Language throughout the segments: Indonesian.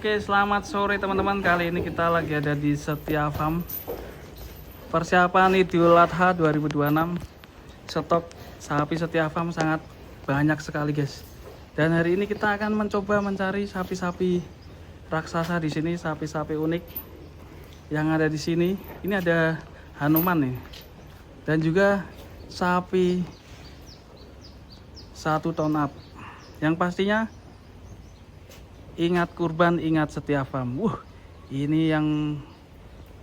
Oke, selamat sore teman-teman. Kali ini kita lagi ada di Setia Farm. Persiapan Idul Adha 2026. Stok sapi Setia Farm sangat banyak sekali, guys. Dan hari ini kita akan mencoba mencari sapi-sapi raksasa di sini, sapi-sapi unik yang ada di sini. Ini ada Hanuman nih. Dan juga sapi 1 ton up. Yang pastinya ingat kurban, ingat Setia Farm. Ini yang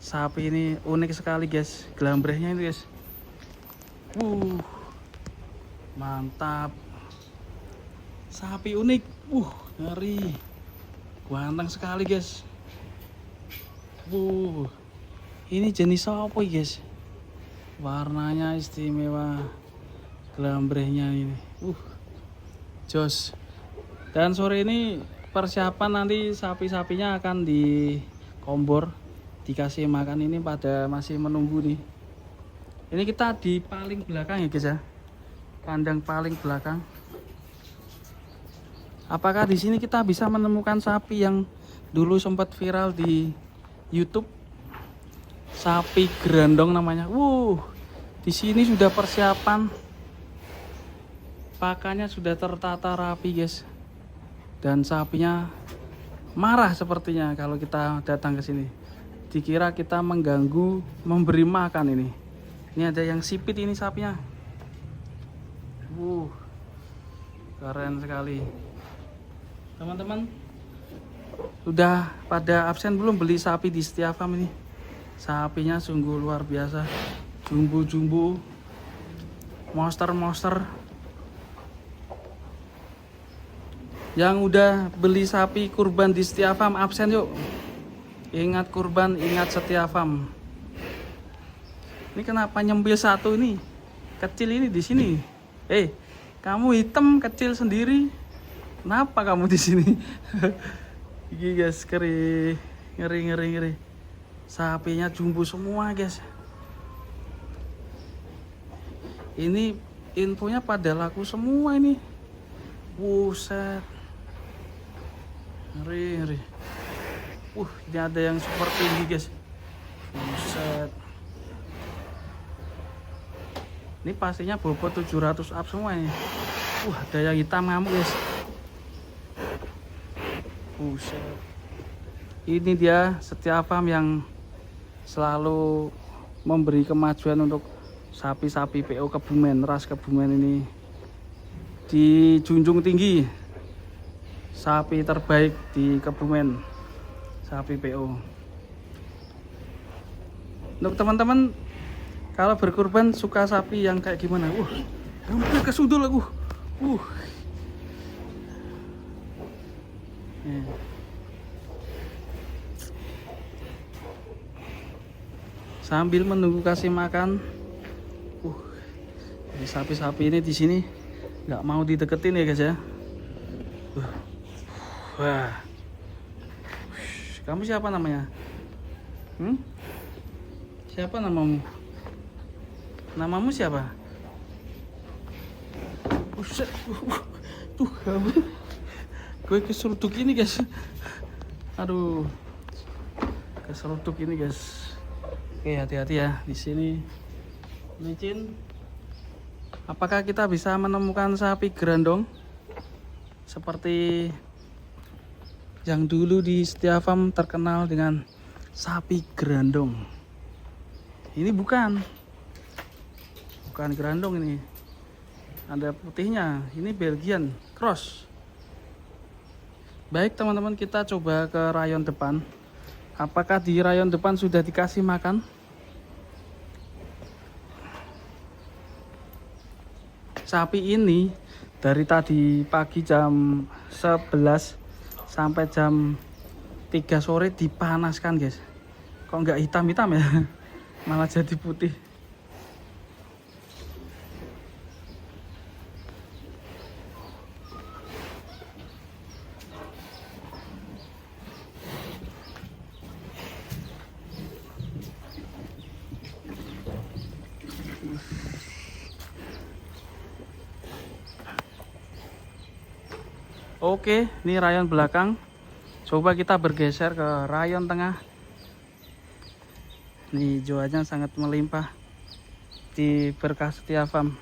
sapi ini unik sekali, guys. Gelambrehnya ini, guys. Mantap. Sapi unik. Ngeri. Ganteng sekali, guys. Ini jenis apa, guys? Warnanya istimewa. Gelambrehnya ini. Jos. Dan sore ini persiapan nanti sapi-sapinya akan dikombor, dikasih makan. Ini pada masih menunggu nih. Ini kita di paling belakang ya, guys ya. Kandang paling belakang. Apakah di sini kita bisa menemukan sapi yang dulu sempat viral di YouTube? Sapi gerandong namanya. Di sini sudah persiapan. Pakannya sudah tertata rapi, guys. Dan sapinya marah sepertinya kalau kita datang ke sini. Dikira kita mengganggu, memberi makan ini. Ini ada yang sipit ini sapinya. Keren sekali. Teman-teman, sudah pada absen belum beli sapi di Setia Farm ini? Sapinya sungguh luar biasa. Jumbo-jumbo, monster-monster. Yang udah beli sapi kurban di Setia Farm absen yuk. Ingat kurban, ingat Setia Farm. Ini kenapa nyembil satu ini? Kecil ini di sini. Kamu hitam kecil sendiri. Kenapa kamu di sini? Ini guys, ngeri. Sapinya jumbo semua, guys. Ini infonya pada laku semua ini. Buset. Ngeri. Ini ada yang super tinggi, guys. Buset. Ini pastinya bobot 700 up semua ini. Ada yang hitam ngamuk, guys. Buset. Ini dia Setia Farm yang selalu memberi kemajuan untuk sapi-sapi PO Kebumen, ras Kebumen ini dijunjung tinggi. Sapi terbaik di Kebumen, sapi PO. Untuk teman-teman kalau berkurban suka sapi yang kayak gimana? Hampir kesundul aku. Sambil menunggu kasih makan. Sapi-sapi ini di sini nggak mau dideketin ya, guys ya. Kamu siapa namanya? Siapa namamu? Namamu siapa? Tuh kamu. Gue keseruduk ini, guys. Aduh. Keseruduk ini, guys. Oke, hati-hati ya di sini. Licin. Apakah kita bisa menemukan sapi gerandong seperti yang dulu di Setia Farm terkenal dengan sapi gerandong? Ini bukan gerandong ini. Ada putihnya. Ini Belgian cross. Baik teman-teman, kita coba ke rayon depan. Apakah di rayon depan sudah dikasih makan? Sapi ini dari tadi pagi jam 11 sampai jam 3 sore dipanaskan, guys. Kok nggak hitam-hitam ya? Malah jadi putih. Oke, ini rayon belakang Coba kita bergeser ke rayon tengah. Nih hijauannya sangat melimpah di berkah Setia Farm.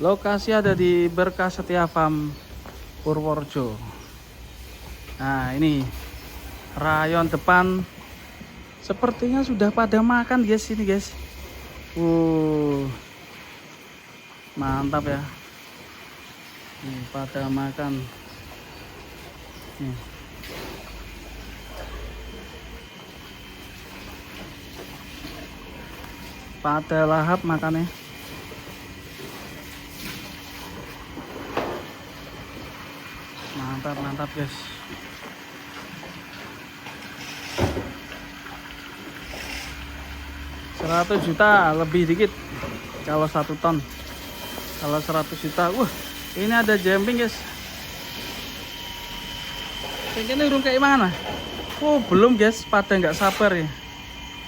Lokasi ada di Berkah Setia Farm Purworejo. Nah ini rayon depan sepertinya sudah pada makan guys ini guys. Mantap ya. Nih, pada makan. Nih. Pada lahap makannya. Mantap guys. Rp100 juta lebih dikit kalau 1 ton. Kalau 100 juta, ini ada jumping guys. Ini urung kayak mana? Belum guys, pada nggak sabar ya.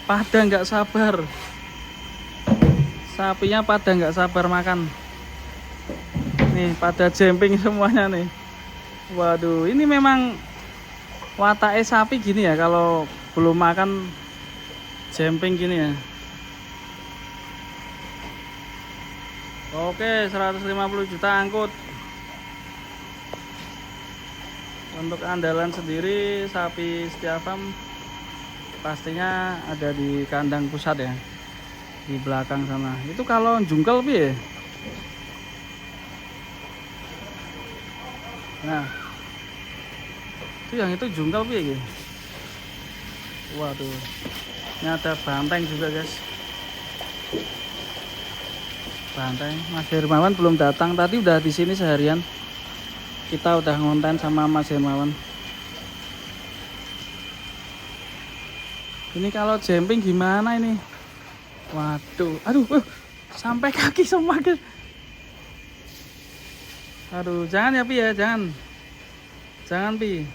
Pada nggak sabar. Sapinya pada nggak sabar makan. Nih pada jumping semuanya nih. Waduh, ini memang wataknya sapi gini ya, kalau belum makan jumping gini ya. Oke, 150 juta angkut. Untuk andalan sendiri sapi Setia Farm pastinya ada di kandang pusat ya, di belakang sana. Itu kalau jungkel piye? Nah, itu yang itu jungkel piye gitu. Waduh, ini ada banteng juga guys. Banteng. Mas Hermawan belum datang, tadi udah di sini seharian. Kita udah ngonten sama Mas Hermawan. Ini kalau jumping gimana ini? Waduh, aduh, sampai kaki semua guys. Aduh, jangan ya Pi ya, jangan Pi,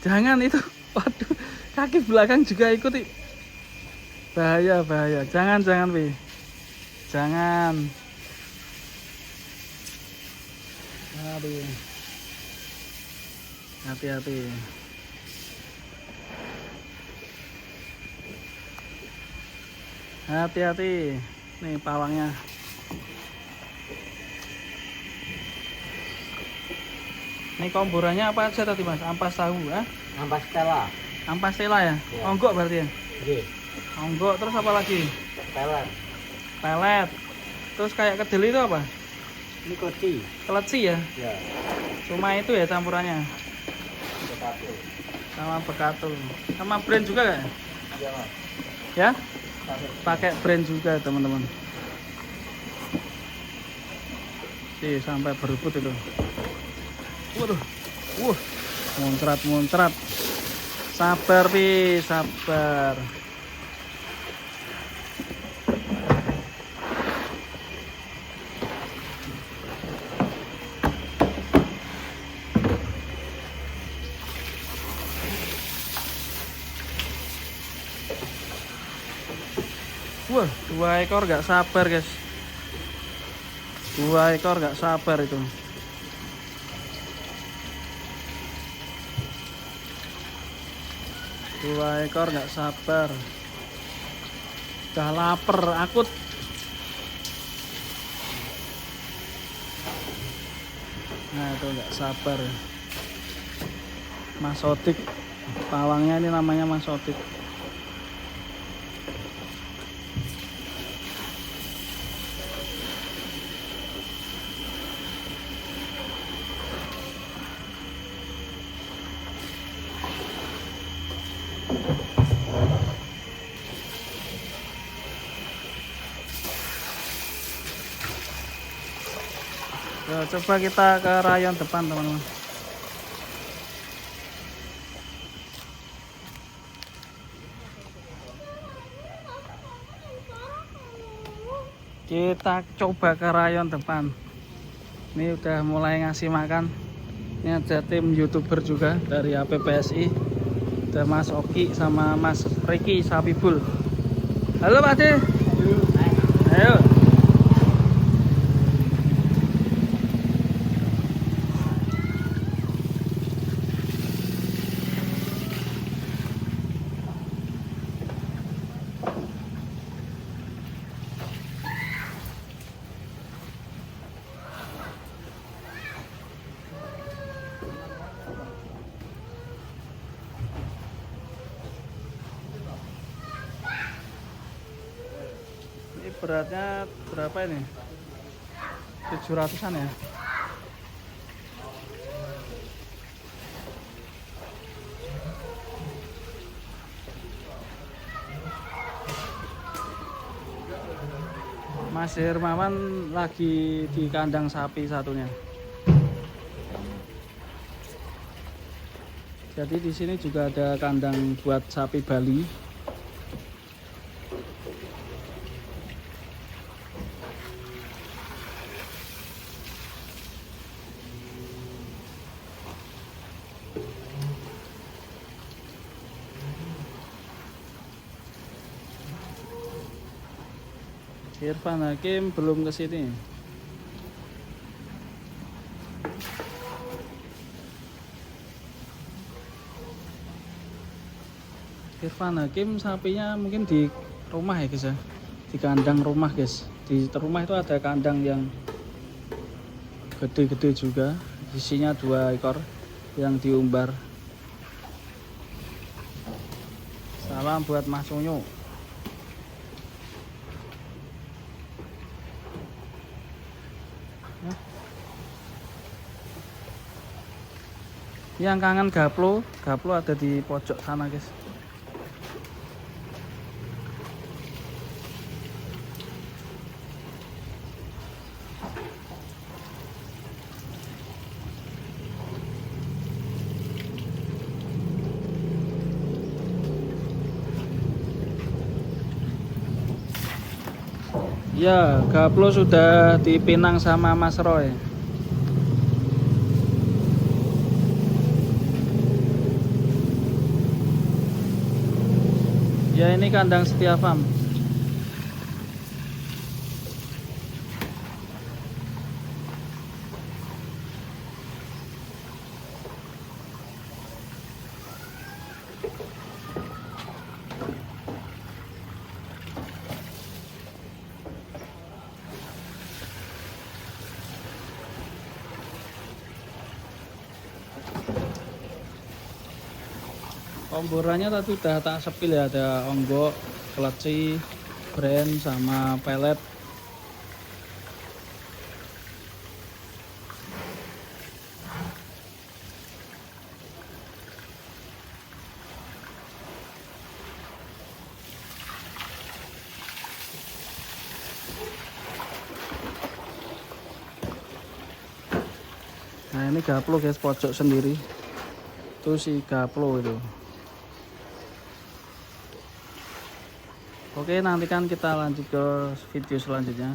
jangan itu. Waduh, kaki belakang juga ikuti, bahaya, jangan Pi, jangan. Aduh, hati-hati. Hati-hati, nih pawangnya. Ini komborannya apa aja tadi Mas? Ampas tahu ya? Ampas tela. Ampas tela ya? Ya. Onggok berarti ya? Iya. Onggok, terus apa lagi? Pelet. Pelet. Terus kayak kedel itu apa? Ini koci. Keleci ya? Ya. Cuma itu ya campurannya? Bekatu. Sama bekatu. Sama brand juga gak? Iya Mas. Ya? Pakai brand juga teman-teman. Sampai berebut itu. Waduh, muncrat. Sabar Pi, sabar. Wah, 2 ekor gak sabar guys. 2 ekor gak sabar itu. Dua ekor nggak sabar, udah lapar, akut. Nah itu nggak sabar. Mas Otik, pawangnya ini namanya Mas Otik. Coba kita ke rayon depan teman-teman. Kita coba ke rayon depan. Ini udah mulai ngasih makan. Ini ada tim YouTuber juga dari APPSI. Ada Mas Oki sama Mas Riki Sapi Bull. Halo Pak De. Ayo. Ini beratnya berapa ini? 700-an ya? Mas Hermawan lagi di kandang sapi satunya. Jadi di sini juga ada kandang buat sapi Bali. Irfan Hakim belum ke sini. Irfan Hakim sapinya mungkin di rumah ya guys ya, di kandang rumah guys. Di rumah itu ada kandang yang gede-gede juga, isinya 2 ekor yang diumbar. Salam buat Mas Unyu. Yang kangen gaplo ada di pojok sana guys. Ya, gaplo sudah dipinang sama Mas Roy. Ya, ini kandang Setia Farm. Komborannya tadi udah tak sepil ya, ada onggok, kleci, brand sama pelet. Nah, ini gaplo guys, pojok sendiri. Itu si gaplo itu. Oke, nanti kan kita lanjut ke video selanjutnya.